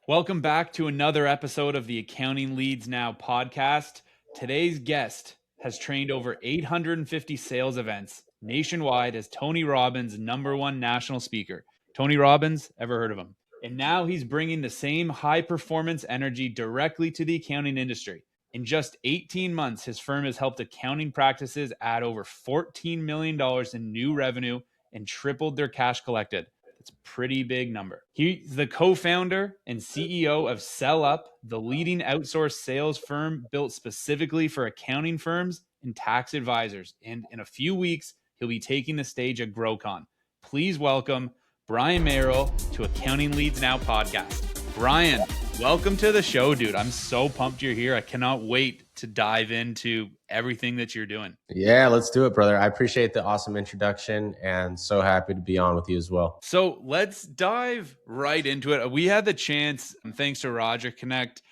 Welcome back to another episode of the Accounting Leads Now podcast. Today's guest has trained over 850 sales events nationwide as Tony Robbins' #1 national speaker. Tony Robbins, ever heard of him? And now he's bringing the same high performance energy directly to the accounting industry. In just 18 months, his firm has helped accounting practices add over $14 million in new revenue and tripled their cash collected. It's a pretty big number. He's the co-founder and CEO of Sell Up, the leading outsourced sales firm built specifically for accounting firms and tax advisors. And in a few weeks, he'll be taking the stage at GrowCon. Please welcome Brian Mayoral to Accounting Leads Now podcast. Brian, welcome to the show, dude. I'm so pumped you're here. I cannot wait to dive into everything that you're doing. Yeah, let's do it, brother. I appreciate the awesome introduction and so happy to be on with you as well. So let's dive right into it. We had the chance, thanks to Roger Connect,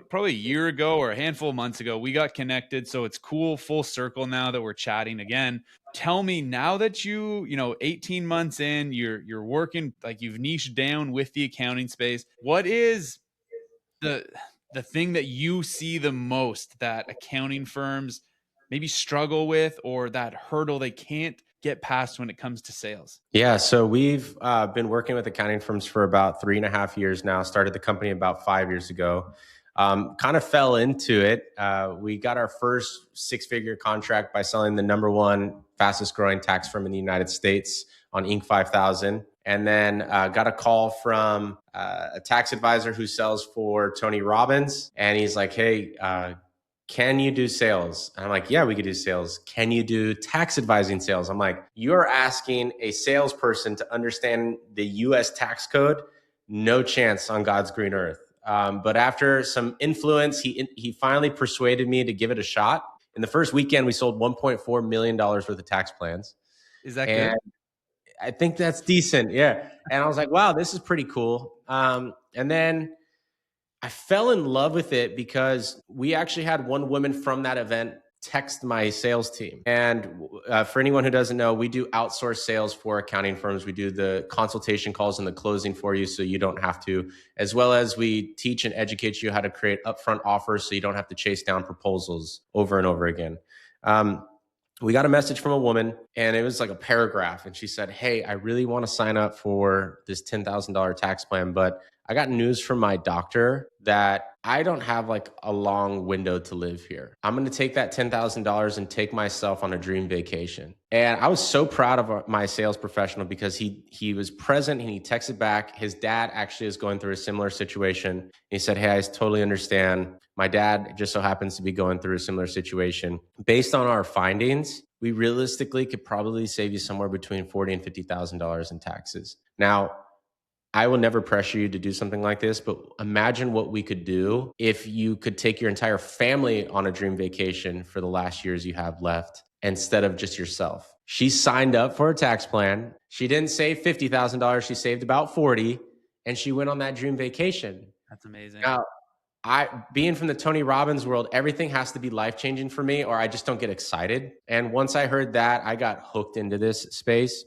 probably a year ago or a handful of months ago, we got connected. So it's cool, full circle now that we're chatting again. Tell me, now that you 18 months in, you're working, like you've niched down with the accounting space. What is the thing that you see the most that accounting firms maybe struggle with, or that hurdle they can't get past when it comes to sales? Yeah, so we've been working with accounting firms for about 3.5 years now. Started the company about 5 years ago. Kind of fell into it. We got our first 6-figure contract by selling the #1 fastest growing tax firm in the United States on Inc. 5000. And then got a call from a tax advisor who sells for Tony Robbins. And he's like, hey, can you do sales? And I'm like, yeah, we could do sales. Can you do tax advising sales? I'm like, you're asking a salesperson to understand the US tax code? No chance on God's green earth. But after some influence, he finally persuaded me to give it a shot. In the first weekend, we sold $1.4 million worth of tax plans. Is that good? I think that's decent. Yeah. And I was like, wow, this is pretty cool. And then I fell in love with it because we actually had one woman from that event text my sales team. And for anyone who doesn't know, we do outsource sales for accounting firms. We do the consultation calls and the closing for you so you don't have to, as well as we teach and educate you how to create upfront offers so you don't have to chase down proposals over and over again. We got a message from a woman and it was like a paragraph. And she said, hey, I really want to sign up for this $10,000 tax plan, but I got news from my doctor that I don't have like a long window to live here. I'm going to take that $10,000 and take myself on a dream vacation. And I was so proud of my sales professional because he was present and he texted back. His dad actually is going through a similar situation. He said, hey, I totally understand. My dad just so happens to be going through a similar situation. Based on our findings, we realistically could probably save you somewhere between $40,000 and $50,000 in taxes. Now, I will never pressure you to do something like this, but imagine what we could do if you could take your entire family on a dream vacation for the last years you have left instead of just yourself. She signed up for a tax plan. She didn't save $50,000. She saved about 40, and she went on that dream vacation. That's amazing. Now, being from the Tony Robbins world, everything has to be life-changing for me or I just don't get excited. And once I heard that, I got hooked into this space.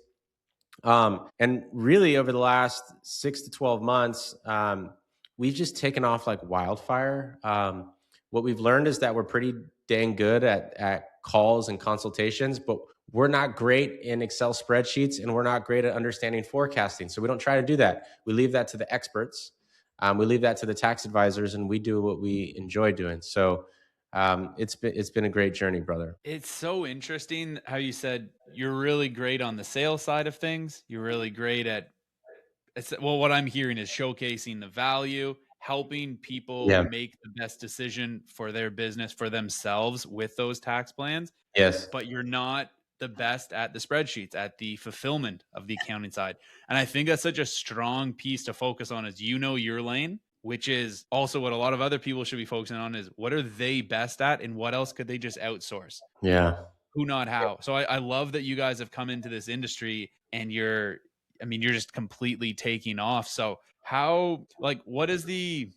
And really over the last 6 to 12 months, we've just taken off like wildfire. What we've learned is that we're pretty dang good at calls and consultations, but we're not great in Excel spreadsheets and we're not great at understanding forecasting. So we don't try to do that. We leave that to the experts. We leave that to the tax advisors and we do what we enjoy doing. So it's been a great journey, brother. It's so interesting how you said you're really great on the sales side of things. You're really great at, well, what I'm hearing is showcasing the value, helping people make the best decision for their business, for themselves with those tax plans. Yes. But you're not the best at the spreadsheets, at the fulfillment of the accounting side. And I think that's such a strong piece to focus on is your lane, which is also what a lot of other people should be focusing on is what are they best at and what else could they just outsource? Yeah. Who, not how. So I love that you guys have come into this industry and you're just completely taking off. So how, like, what is the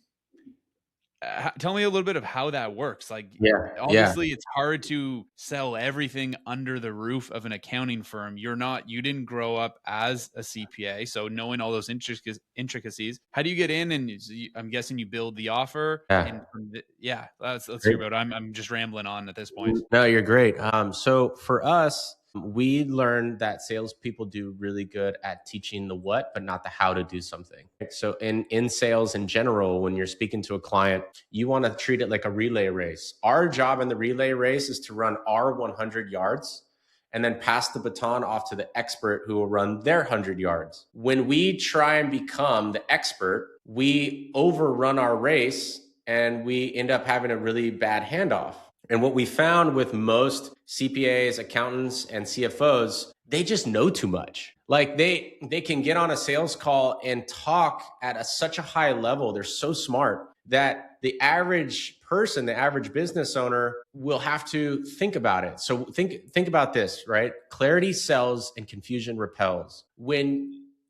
Tell me a little bit of how that works. Like, Yeah. Yeah. obviously, it's hard to sell everything under the roof of an accounting firm. You didn't grow up as a CPA, so knowing all those intricacies. How do you get in? And I'm guessing you build the offer. Yeah. And yeah, let's hear Great. about it. I'm just rambling on at this point. No, you're great. So for us, we learned that salespeople do really good at teaching the what, but not the how to do something. So in sales in general, when you're speaking to a client, you want to treat it like a relay race. Our job in the relay race is to run our 100 yards and then pass the baton off to the expert who will run their 100 yards. When we try and become the expert, we overrun our race and we end up having a really bad handoff. And what we found with most CPAs, accountants, and CFOs, they just know too much. Like they can get on a sales call and talk at such a high level. They're so smart that the average person, the average business owner will have to think about it. So think about this, right? Clarity sells and confusion repels.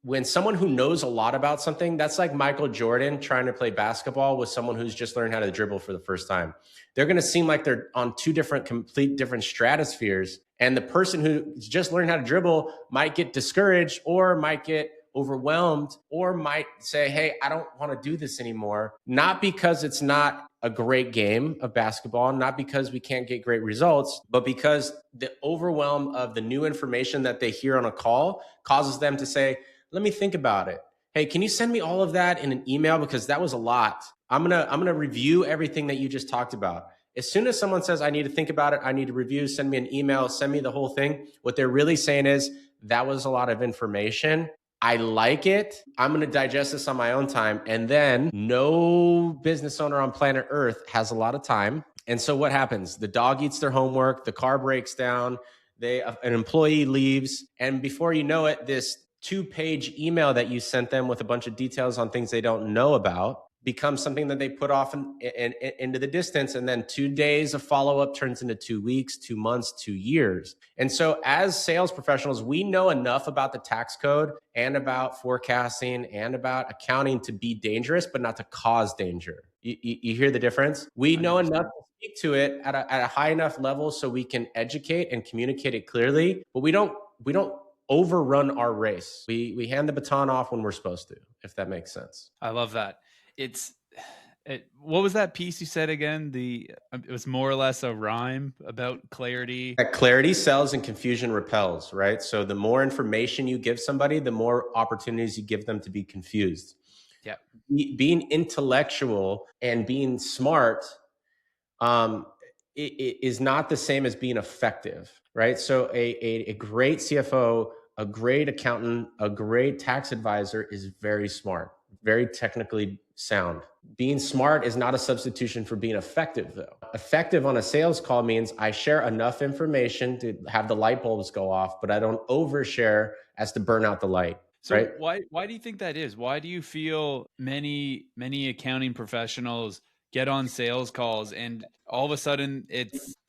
When someone who knows a lot about something, that's like Michael Jordan trying to play basketball with someone who's just learned how to dribble for the first time. They're going to seem like they're on two complete different stratospheres. And the person who just learned how to dribble might get discouraged or might get overwhelmed or might say, hey, I don't want to do this anymore. Not because it's not a great game of basketball, not because we can't get great results, but because the overwhelm of the new information that they hear on a call causes them to say, let me think about it. Hey, can you send me all of that in an email? Because that was a lot. I'm gonna review everything that you just talked about. As soon as someone says, I need to think about it, I need to review, send me an email, send me the whole thing, what they're really saying is, that was a lot of information. I like it. I'm going to digest this on my own time. And then no business owner on planet Earth has a lot of time. And so what happens? The dog eats their homework, the car breaks down, an employee leaves, and before you know it, this 2-page email that you sent them with a bunch of details on things they don't know about becomes something that they put off into the distance. And then 2 days of follow-up turns into 2 weeks, 2 months, 2 years. And so as sales professionals, we know enough about the tax code and about forecasting and about accounting to be dangerous, but not to cause danger. You hear the difference? We know 100%. enough to speak to it at a high enough level so we can educate and communicate it clearly, but we don't overrun our race. We hand the baton off when we're supposed to, if that makes sense. I love that. What was that piece you said again? It was more or less a rhyme about clarity. That clarity sells and confusion repels, right? So the more information you give somebody, the more opportunities you give them to be confused. Yeah. Being intellectual and being smart it is not the same as being effective, right? So a great CFO, a great accountant, a great tax advisor is very smart, very technically sound. Being smart is not a substitution for being effective, though. Effective on a sales call means I share enough information to have the light bulbs go off, but I don't overshare as to burn out the light. So right? why do you think that is? Why do you feel many accounting professionals get on sales calls and all of a sudden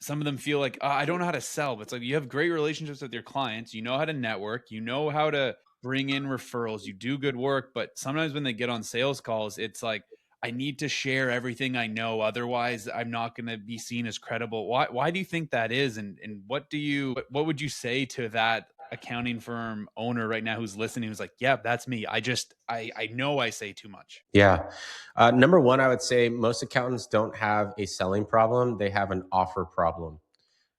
some of them feel like, oh, I don't know how to sell, but it's like you have great relationships with your clients, you know how to network, you know how to bring in referrals, you do good work, but sometimes when they get on sales calls, it's like, I need to share everything I know, otherwise I'm not going to be seen as credible. Why do you think that is, and what would you say to that accounting firm owner right now who's listening, who's like, yeah, that's me, I know I say too much? Yeah. Number one, I would say most accountants don't have a selling problem. They have an offer problem.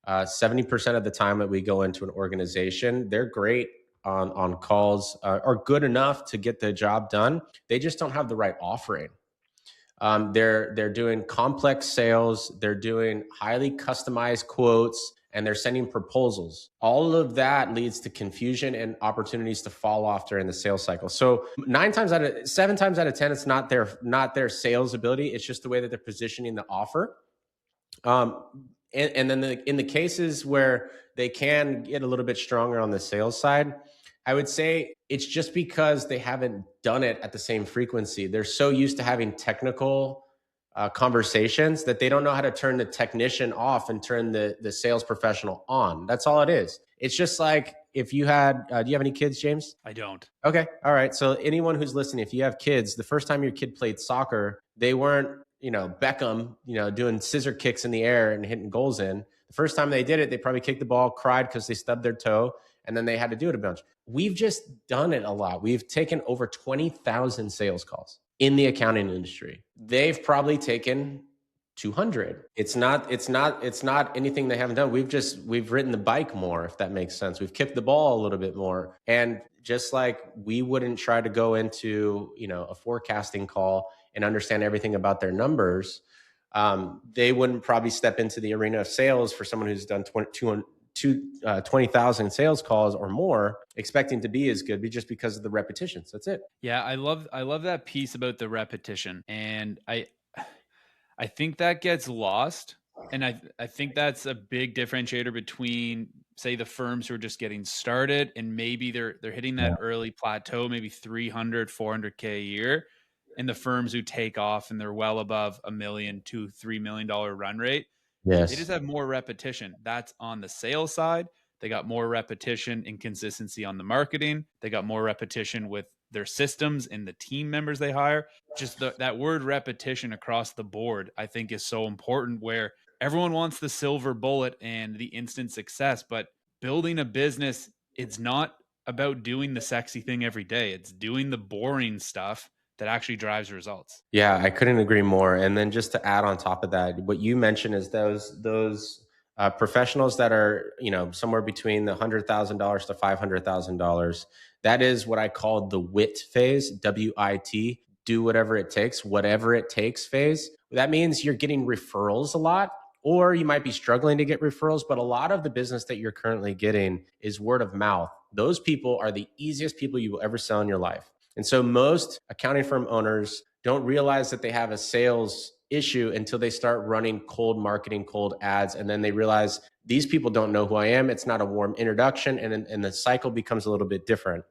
70% of the time that we go into an organization, they're great on calls, are good enough to get the job done. They just don't have the right offering. They're doing complex sales. They're doing highly customized quotes, and they're sending proposals. All of that leads to confusion and opportunities to fall off during the sales cycle. So 7 times out of 10, it's not their sales ability. It's just the way that they're positioning the offer. And then in the cases where they can get a little bit stronger on the sales side, I would say it's just because they haven't done it at the same frequency. They're so used to having technical conversations that they don't know how to turn the technician off and turn the sales professional on. That's all it is. It's just like if you had, do you have any kids, James? I don't. Okay. All right. So anyone who's listening, if you have kids, the first time your kid played soccer, they weren't Beckham, doing scissor kicks in the air and hitting goals in. The first time they did it, they probably kicked the ball, cried because they stubbed their toe, and then they had to do it a bunch. We've just done it a lot. We've taken over 20,000 sales calls in the accounting industry. They've probably taken 200. It's not anything they haven't done. We've ridden the bike more, if that makes sense. We've kicked the ball a little bit more. And just like we wouldn't try to go into, a forecasting call and understand everything about their numbers, they wouldn't probably step into the arena of sales for someone who's done 20,000 sales calls or more, expecting to be as good, but just because of the repetitions. That's it. Yeah, I love that piece about the repetition, and I think that gets lost, and I think that's a big differentiator between, say, the firms who are just getting started and maybe they're hitting that early plateau, maybe 300, 400K a year, and the firms who take off and they're well above $1 million to $3 million run rate. They Yes. just have more repetition. That's on the sales side. They got more repetition and consistency on the marketing. They got more repetition with their systems and the team members they hire. Just that word repetition across the board, I think, is so important, where everyone wants the silver bullet and the instant success. But building a business, it's not about doing the sexy thing every day. It's doing the boring stuff that actually drives results. Yeah, I couldn't agree more. And then just to add on top of that, what you mentioned is those professionals that are, somewhere between the $100,000 to $500,000. That is what I call the WIT phase, WIT, do whatever it takes phase. That means you're getting referrals a lot, or you might be struggling to get referrals, but a lot of the business that you're currently getting is word of mouth. Those people are the easiest people you will ever sell in your life. And so most accounting firm owners don't realize that they have a sales issue until they start running cold marketing, cold ads. And then they realize these people don't know who I am. It's not a warm introduction. And the cycle becomes a little bit different.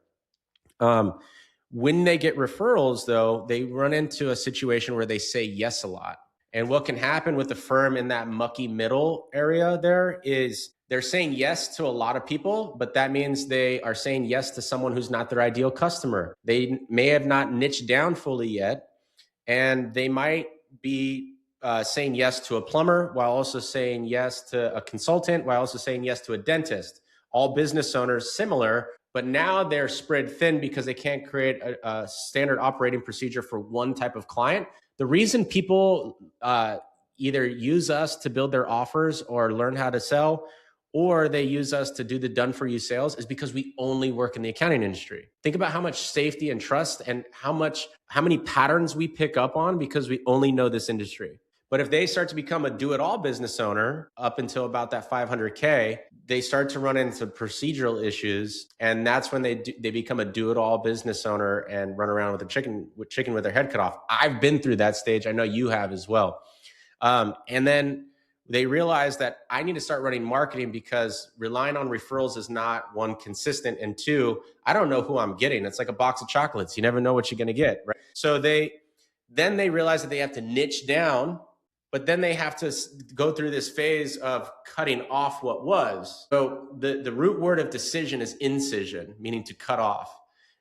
When they get referrals, though, they run into a situation where they say yes a lot. And what can happen with the firm in that mucky middle area there is they're saying yes to a lot of people, but that means they are saying yes to someone who's not their ideal customer. They may have not niched down fully yet, and they might be saying yes to a plumber while also saying yes to a consultant, while also saying yes to a dentist. All business owners similar, but now they're spread thin because they can't create a standard operating procedure for one type of client. The reason people either use us to build their offers or learn how to sell, or they use us to do the done for you sales, is because we only work in the accounting industry. Think about how much safety and trust and how many patterns we pick up on because we only know this industry. But if they start to become a do-it-all business owner up until about that 500K, they start to run into procedural issues, and that's when they become a do-it-all business owner and run around with a chicken with their head cut off. I've been through that stage. I know you have as well. And then they realize that I need to start running marketing because relying on referrals is not, one, consistent, and two, I don't know who I'm getting. It's like a box of chocolates. You never know what you're going to get, right? So they realize that they have to niche down, but then they have to go through this phase of cutting off what was. So the root word of decision is incision, meaning to cut off.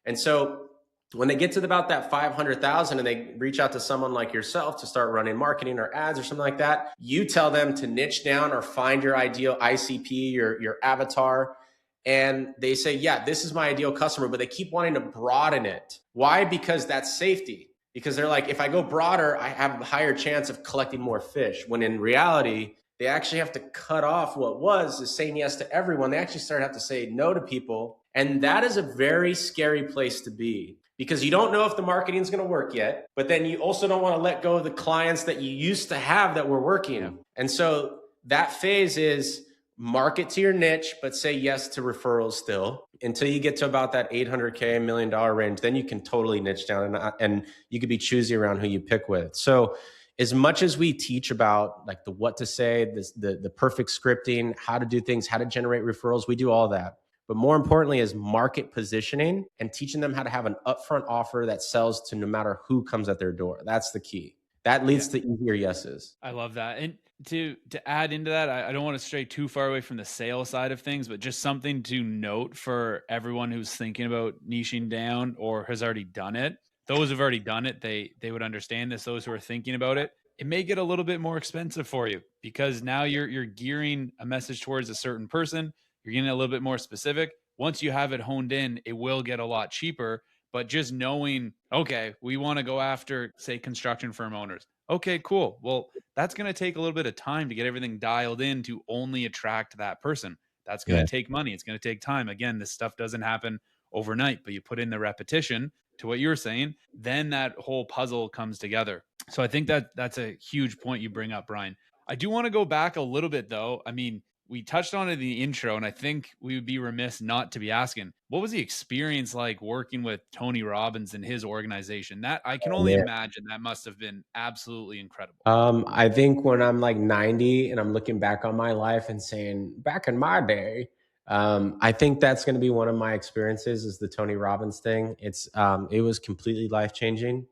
And so when they get to about that 500,000 and they reach out to someone like yourself to start running marketing or ads or something like that, you tell them to niche down or find your ideal ICP, your avatar. And they say, yeah, this is my ideal customer, but they keep wanting to broaden it. Why? Because that's safety. Because they're like, if I go broader, I have a higher chance of collecting more fish. When in reality, they actually have to cut off what was is saying yes to everyone. They actually start to have to say no to people. And that is a very scary place to be, because you don't know if the marketing is going to work yet, but then you also don't want to let go of the clients that you used to have that were working. And so that phase is market to your niche, but say yes to referrals still until you get to about that $800K, $1 million range. Then you can totally niche down and you could be choosy around who you pick with. So as much as we teach about like the what to say, the perfect scripting, how to do things, how to generate referrals, we do all that. But more importantly is market positioning and teaching them how to have an upfront offer that sells to no matter who comes at their door. That's the key. That leads to easier yeses. I love that. And to add into that, I don't want to stray too far away from the sales side of things, but just something to note for everyone who's thinking about niching down or has already done it. Those who've already done it, they would understand this. Those who are thinking about it, it may get a little bit more expensive for you because now you're gearing a message towards a certain person. You're getting a little bit more specific. Once you have it honed in, it will get a lot cheaper. But just knowing, okay, we want to go after, say, construction firm owners. Okay, cool. Well, that's going to take a little bit of time to get everything dialed in to only attract that person. That's going Yeah. to take money. It's going to take time. Again, this stuff doesn't happen overnight, but you put in the repetition to what you're saying, then that whole puzzle comes together. So I think that that's a huge point you bring up, Brian. I do want to go back a little bit though. I mean, we touched on it in the intro, and I think we would be remiss not to be asking, what was the experience like working with Tony Robbins and his organization? That I can only Yeah. imagine that must have been absolutely incredible. I think when I'm like 90 and I'm looking back on my life and saying, back in my day, I think that's going to be one of my experiences is the Tony Robbins thing. It was completely life changing.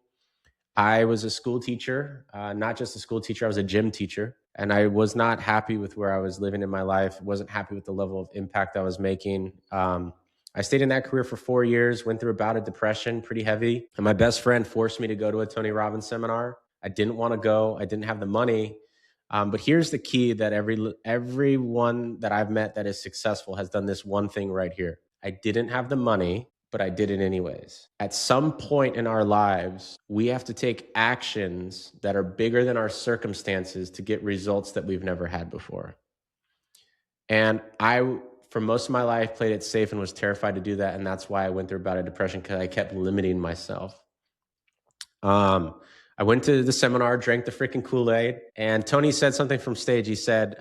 I was a school teacher, not just a school teacher, I was a gym teacher. And I was not happy with where I was living in my life, wasn't happy with the level of impact I was making. I stayed in that career for 4 years, went through a bout of depression, pretty heavy. And my best friend forced me to go to a Tony Robbins seminar. I didn't want to go, I didn't have the money. But here's the key that everyone that I've met that is successful has done this one thing right here. I didn't have the money, but I did it anyways. At some point in our lives, we have to take actions that are bigger than our circumstances to get results that we've never had before. And I, for most of my life, played it safe and was terrified to do that. And that's why I went through a bout of depression, because I kept limiting myself. I went to the seminar, drank the freaking Kool-Aid, and Tony said something from stage. He said,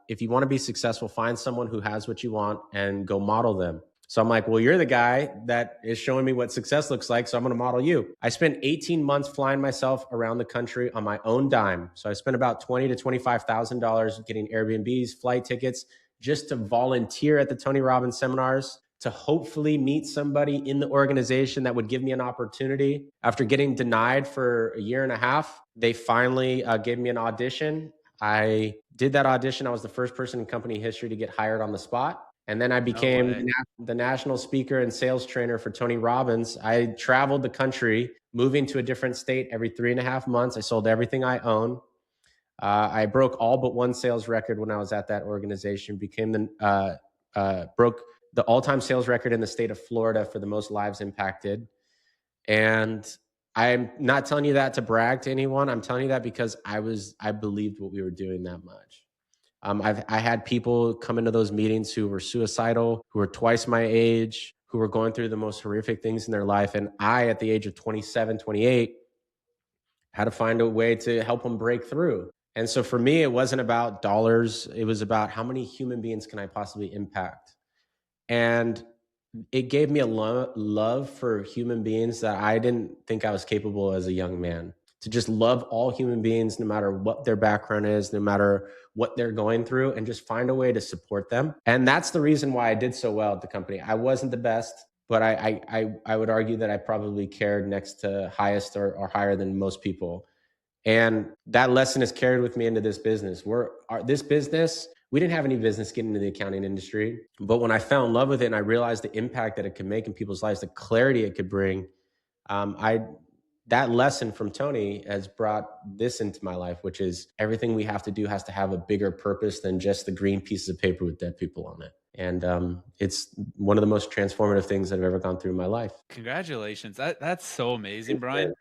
if you want to be successful, find someone who has what you want and go model them. So I'm like, well, you're the guy that is showing me what success looks like, so I'm going to model you. I spent 18 months flying myself around the country on my own dime. So I spent about $20,000 to $25,000 getting Airbnbs, flight tickets, just to volunteer at the Tony Robbins seminars, to hopefully meet somebody in the organization that would give me an opportunity. After getting denied for a year and a half, they finally gave me an audition. I did that audition. I was the first person in company history to get hired on the spot. And then I became the national speaker and sales trainer for Tony Robbins. I traveled the country, moving to a different state every 3.5 months. I sold everything I own. I broke all but one sales record when I was at that organization, broke the all-time sales record in the state of Florida for the most lives impacted. And I'm not telling you that to brag to anyone. I'm telling you that because I believed what we were doing that much. I had people come into those meetings who were suicidal, who were twice my age, who were going through the most horrific things in their life. And I, at the age of 27, 28, had to find a way to help them break through. And so for me, it wasn't about dollars. It was about how many human beings can I possibly impact? And it gave me a love for human beings that I didn't think I was capable as a young man, to just love all human beings, no matter what their background is, no matter what they're going through, and just find a way to support them. And that's the reason why I did so well at the company. I wasn't the best, but I would argue that I probably cared next to highest or higher than most people. And that lesson has carried with me into this business. This business, we didn't have any business getting into the accounting industry. But when I fell in love with it and I realized the impact that it could make in people's lives, the clarity it could bring, that lesson from Tony has brought this into my life, which is everything we have to do has to have a bigger purpose than just the green pieces of paper with dead people on it. And it's one of the most transformative things that I've ever gone through in my life. Congratulations. That's so amazing, Brian.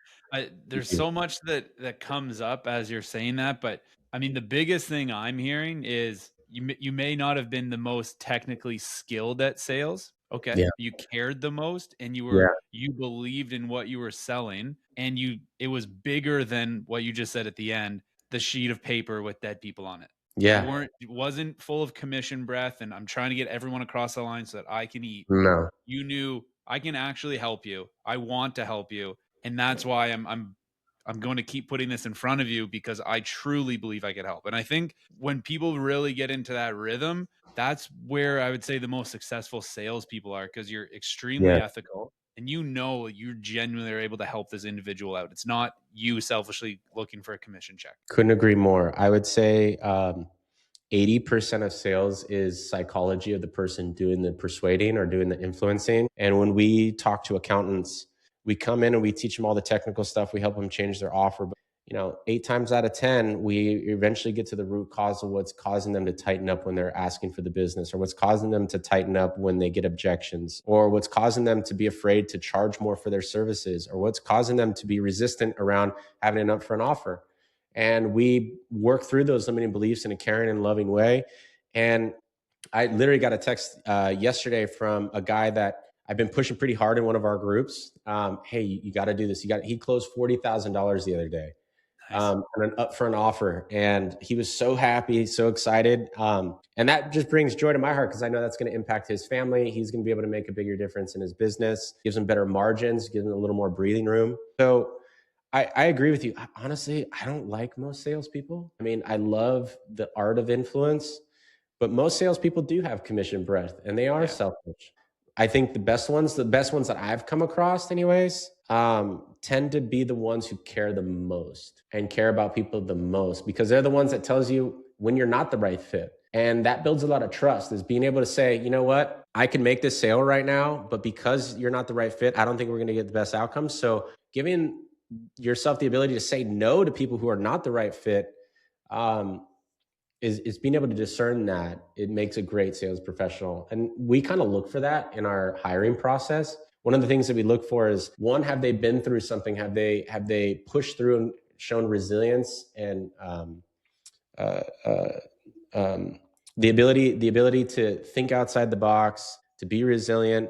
There's so much that comes up as you're saying that, but I mean, the biggest thing I'm hearing is you may not have been the most technically skilled at sales. Okay. Yeah. You cared the most, and Yeah. you believed in what you were selling, and it was bigger than what you just said at the end, the sheet of paper with dead people on it. Yeah. It wasn't full of commission breath and I'm trying to get everyone across the line so that I can eat. No. You knew I can actually help you. I want to help you. And that's why I'm going to keep putting this in front of you, because I truly believe I could help. And I think when people really get into that rhythm, that's where I would say the most successful salespeople are, because you're extremely ethical and you genuinely are able to help this individual out. It's not you selfishly looking for a commission check. Couldn't agree more. I would say 80% of sales is psychology of the person doing the persuading or doing the influencing. And when we talk to accountants, we come in and we teach them all the technical stuff. We help them change their offer. But 8 times out of 10, we eventually get to the root cause of what's causing them to tighten up when they're asking for the business, or what's causing them to tighten up when they get objections, or what's causing them to be afraid to charge more for their services, or what's causing them to be resistant around having an upfront offer. And we work through those limiting beliefs in a caring and loving way. And I literally got a text yesterday from a guy that I've been pushing pretty hard in one of our groups. Hey, you got to do this. He closed $40,000 the other day. Nice. On an upfront offer. And he was so happy, so excited. And that just brings joy to my heart because I know that's going to impact his family. He's going to be able to make a bigger difference in his business, gives him better margins, gives him a little more breathing room. So I agree with you. Honestly, I don't like most salespeople. I mean, I love the art of influence, but most salespeople do have commission breath and they are selfish. I think the best ones that I've come across, anyways, tend to be the ones who care the most and care about people the most because they're the ones that tells you when you're not the right fit. And that builds a lot of trust, is being able to say, you know what, I can make this sale right now, but because you're not the right fit, I don't think we're going to get the best outcomes. So giving yourself the ability to say no to people who are not the right fit, is being able to discern that. It makes a great sales professional. And we kind of look for that in our hiring process. One of the things that we look for is, one, have they been through something? Have they pushed through and shown resilience and the ability to think outside the box, to be resilient,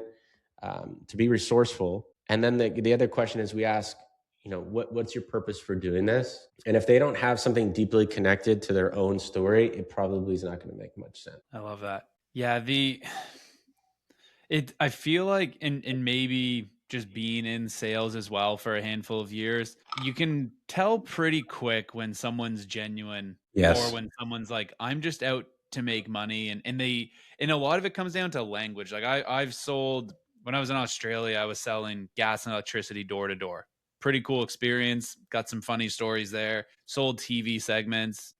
to be resourceful. And then the other question is, we ask, what's your purpose for doing this? And if they don't have something deeply connected to their own story, it probably is not going to make much sense. I love that. Yeah, I feel like, and maybe just being in sales as well for a handful of years, you can tell pretty quick when someone's genuine, Yes. or when someone's like, I'm just out to make money. And a lot of it comes down to language. Like I've sold, when I was in Australia, I was selling gas and electricity door to door. Pretty cool experience. Got some funny stories there. Sold TV segments.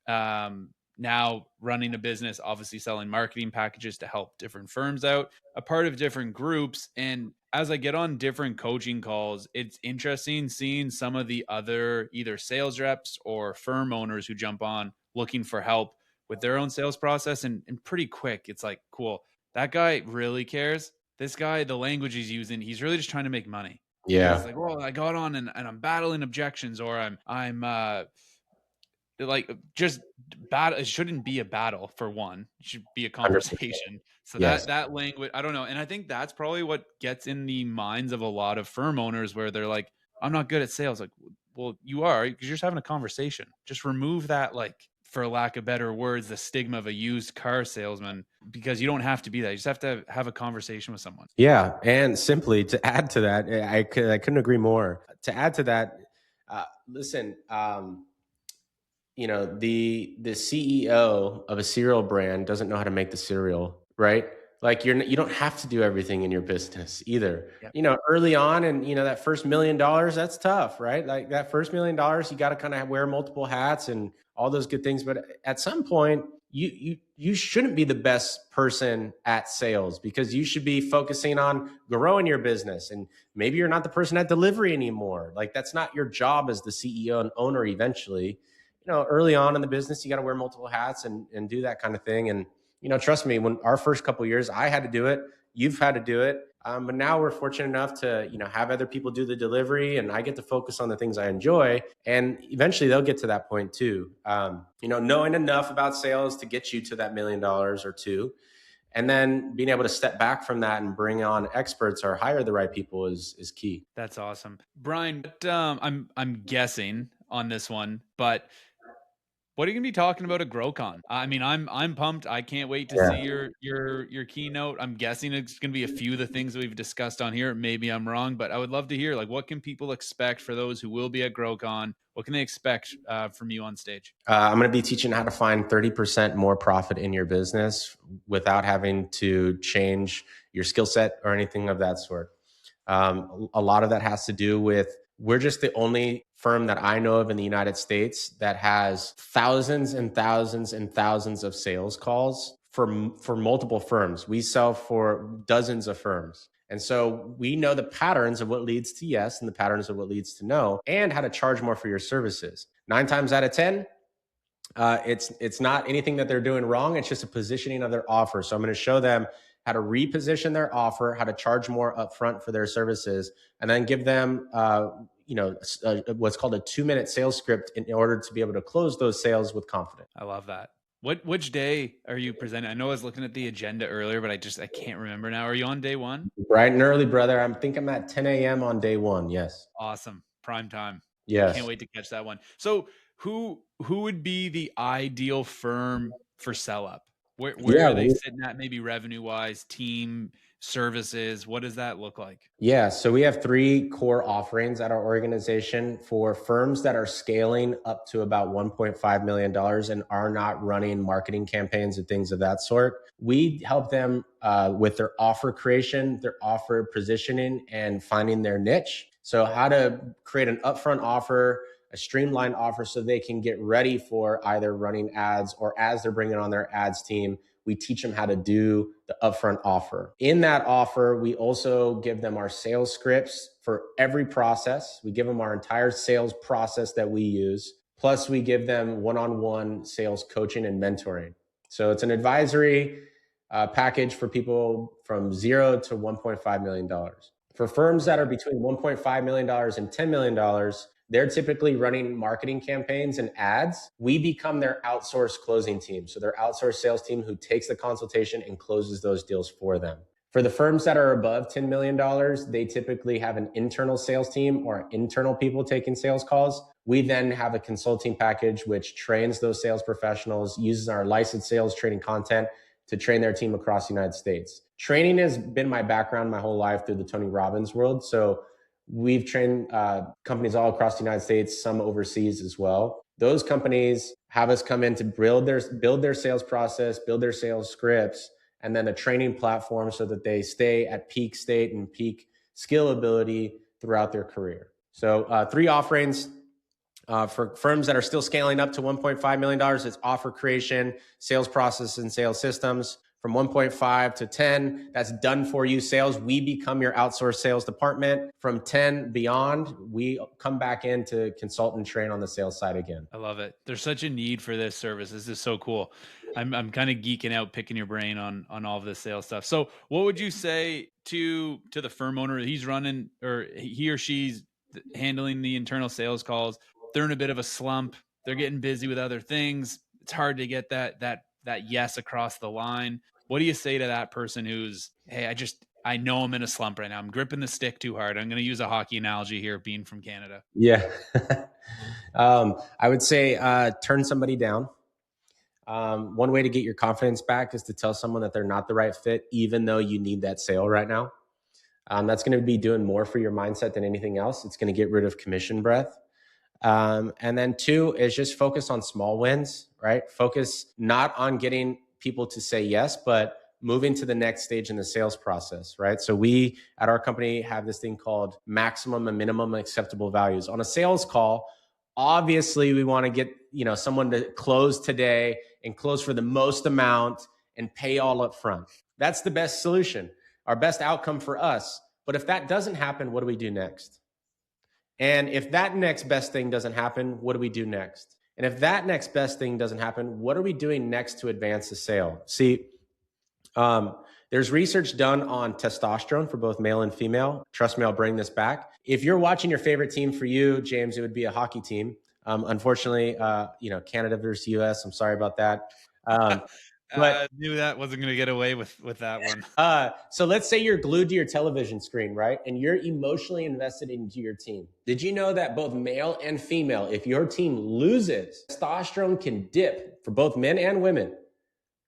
Now running a business, obviously selling marketing packages to help different firms out, a part of different groups. And as I get on different coaching calls, it's interesting seeing some of the other either sales reps or firm owners who jump on looking for help with their own sales process. And pretty quick, it's like, cool, that guy really cares. This guy, the language he's using, he's really just trying to make money. Yeah. He's like, well, I got on and I'm battling objections, or I'm like, just battle. It shouldn't be a battle, for one. It should be a 100%. conversation. So Yes. that language, I don't know. And I think that's probably what gets in the minds of a lot of firm owners, where they're like, I'm not good at sales. Like, well, you are, because you're just having a conversation. Just remove that, like, for lack of better words, the stigma of a used car salesman, because you don't have to be that. You just have to have a conversation with someone. Yeah. And simply to add to that, I couldn't agree more. To add to that, listen, the CEO of a cereal brand doesn't know how to make the cereal, right? Like you don't have to do everything in your business either. Yep. Early on, and that first $1 million, that's tough, right? Like that first $1 million, you got to kind of wear multiple hats and all those good things. But at some point, you shouldn't be the best person at sales, because you should be focusing on growing your business. And maybe you're not the person at delivery anymore. Like that's not your job as the CEO and owner eventually. Early on in the business, you got to wear multiple hats and do that kind of thing. And, trust me, when our first couple of years, I had to do it. You've had to do it. But now we're fortunate enough to, have other people do the delivery, and I get to focus on the things I enjoy. And eventually they'll get to that point too. Knowing enough about sales to get you to that $1 million or two, and then being able to step back from that and bring on experts or hire the right people is key. That's awesome. Brian, I'm guessing on this one, but what are you gonna be talking about at GrowCon? I mean, I'm pumped. I can't wait to see your keynote. I'm guessing it's gonna be a few of the things that we've discussed on here. Maybe I'm wrong, but I would love to hear, like, what can people expect for those who will be at GrowCon? What can they expect from you on stage? I'm going to be teaching how to find 30% more profit in your business without having to change your skill set or anything of that sort. A lot of that has to do with, we're just the only firm that I know of in the United States that has thousands and thousands and thousands of sales calls for multiple firms. We sell for dozens of firms. And so we know the patterns of what leads to yes and the patterns of what leads to no, and how to charge more for your services. 9 times out of 10, it's not anything that they're doing wrong. It's just a positioning of their offer. So I'm going to show them how to reposition their offer, how to charge more upfront for their services, and then give them what's called a 2-minute sales script in order to be able to close those sales with confidence. I love that. Which day are you presenting? I know I was looking at the agenda earlier, but I can't remember now. Are you on day one? Bright and early, brother. I think I'm at 10 a.m. on day one. Yes. Awesome. Prime time. Yes. Can't wait to catch that one. So who would be the ideal firm for sell up? Where are they sitting at, maybe revenue wise, team, services? What does that look like? Yeah, so we have 3 core offerings at our organization for firms that are scaling up to about $1.5 million and are not running marketing campaigns and things of that sort. We help them with their offer creation, their offer positioning, and finding their niche. So how to create an upfront offer, a streamlined offer so they can get ready for either running ads, or as they're bringing on their ads team, we teach them how to do the upfront offer. In that offer, we also give them our sales scripts for every process. We give them our entire sales process that we use. Plus, we give them one-on-one sales coaching and mentoring. So it's an advisory package for people from 0 to $1.5 million. For firms that are between $1.5 million and $10 million, they're typically running marketing campaigns and ads. We become their outsourced closing team. So their outsourced sales team who takes the consultation and closes those deals for them. For the firms that are above $10 million, they typically have an internal sales team or internal people taking sales calls. We then have a consulting package which trains those sales professionals, uses our licensed sales training content to train their team across the United States. Training has been my background my whole life through the Tony Robbins world. So we've trained companies all across the United States, some overseas as well. Those companies have us come in to build their sales process, build their sales scripts, and then a training platform so that they stay at peak state and peak skill ability throughout their career. So 3 offerings. For firms that are still scaling up to $1.5 million, it's offer creation, sales process, and sales systems. From 1.5 to 10, that's done for you sales. We become your outsourced sales department. From 10 beyond, we come back in to consult and train on the sales side again. I love it. There's such a need for this service. This is so cool. I'm kind of geeking out, picking your brain on all of this sales stuff. So what would you say to the firm owner? He's running, or he or she's handling the internal sales calls. They're in a bit of a slump. They're getting busy with other things. It's hard to get that yes across the line. What do you say to that person who's, hey, I know I'm in a slump right now. I'm gripping the stick too hard. I'm going to use a hockey analogy here, being from Canada. Yeah. I would say turn somebody down. One way to get your confidence back is to tell someone that they're not the right fit, even though you need that sale right now. That's going to be doing more for your mindset than anything else. It's going to get rid of commission breath. And then 2 is just focus on small wins, right? Focus not on getting people to say yes, but moving to the next stage in the sales process, right? So we at our company have this thing called maximum and minimum acceptable values. On a sales call, obviously we want to get, someone to close today and close for the most amount and pay all up front. That's the best solution, our best outcome for us. But if that doesn't happen, what do we do next? And if that next best thing doesn't happen, what do we do next? And if that next best thing doesn't happen, what are we doing next to advance the sale? See, there's research done on testosterone for both male and female. Trust me, I'll bring this back. If you're watching your favorite team, for you, James, it would be a hockey team. Unfortunately, Canada versus US. I'm sorry about that. But I knew that wasn't going to get away with that one. So let's say you're glued to your television screen, right? And you're emotionally invested into your team. Did you know that both male and female, if your team loses, testosterone can dip for both men and women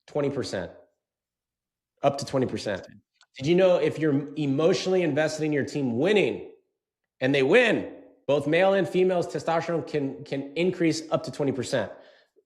20%, up to 20%. Did you know if you're emotionally invested in your team winning and they win, both male and female's testosterone can increase up to 20%?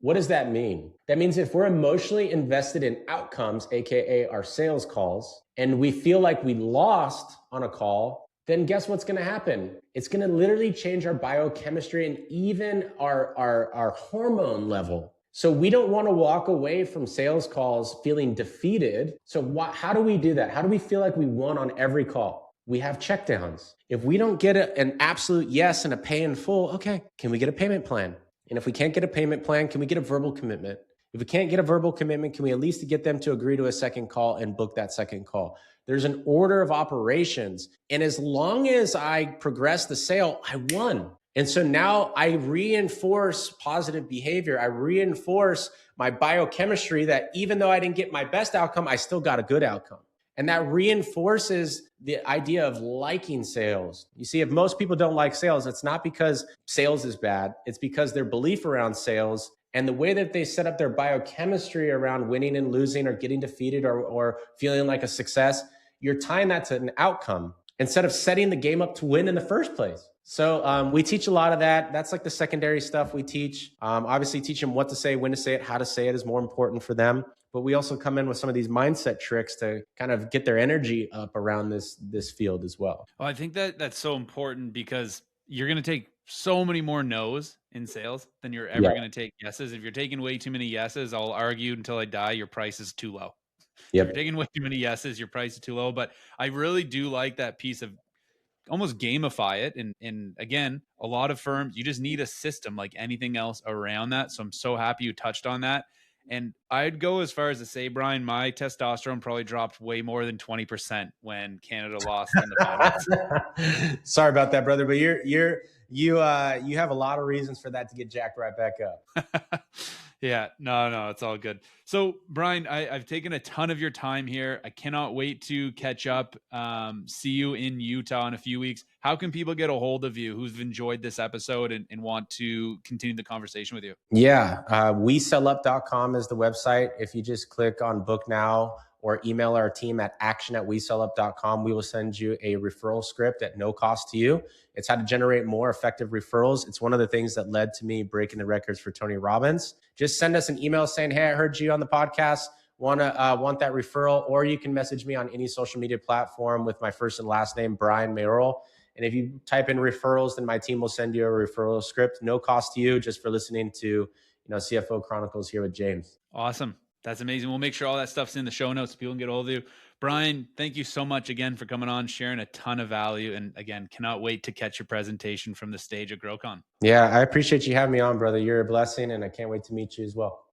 What does that mean? That means if we're emotionally invested in outcomes, AKA our sales calls, and we feel like we lost on a call, then guess what's going to happen? It's going to literally change our biochemistry and even our hormone level. So we don't want to walk away from sales calls feeling defeated. So how do we do that? How do we feel like we won on every call? We have checkdowns. If we don't get an absolute yes and a pay in full, okay, can we get a payment plan? And if we can't get a payment plan, can we get a verbal commitment? If we can't get a verbal commitment, can we at least get them to agree to a second call and book that second call? There's an order of operations. And as long as I progress the sale, I won. And so now I reinforce positive behavior. I reinforce my biochemistry that even though I didn't get my best outcome, I still got a good outcome. And that reinforces the idea of liking sales. You see, if most people don't like sales, it's not because sales is bad. It's because their belief around sales and the way that they set up their biochemistry around winning and losing or getting defeated or feeling like a success, you're tying that to an outcome instead of setting the game up to win in the first place. So we teach a lot of that. That's like the secondary stuff we teach. Obviously, teach them what to say, when to say it, how to say it is more important for them. But we also come in with some of these mindset tricks to kind of get their energy up around this field as well. Well, I think that's so important because you're going to take so many more no's in sales than you're ever going to take yeses. If you're taking way too many yeses, I'll argue until I die, your price is too low. If you're taking way too many yeses, your price is too low. But I really do like that piece of almost gamify it. And again, a lot of firms, you just need a system like anything else around that. So I'm so happy you touched on that. And I'd go as far as to say, Brian, my testosterone probably dropped way more than 20% when Canada lost in the finals. Sorry about that, brother, but you have a lot of reasons for that to get jacked right back up. Yeah, no, it's all good. So, Brian, I've taken a ton of your time here. I cannot wait to catch up, see you in Utah in a few weeks. How can people get a hold of you who've enjoyed this episode and want to continue the conversation with you? Yeah, wesellup.com is the website. If you just click on book now or email our team at action@wesellup.com, we will send you a referral script at no cost to you. It's how to generate more effective referrals. It's one of the things that led to me breaking the records for Tony Robbins. Just send us an email saying, hey, I heard you on the podcast, want that referral, or you can message me on any social media platform with my first and last name, Brian Mayoral. And if you type in referrals, then my team will send you a referral script. No cost to you, just for listening to CFO Chronicles here with James. Awesome. That's amazing. We'll make sure all that stuff's in the show notes so people can get a hold of you. Brian, thank you so much again for coming on, sharing a ton of value. And again, cannot wait to catch your presentation from the stage at GrowCon. Yeah, I appreciate you having me on, brother. You're a blessing, and I can't wait to meet you as well.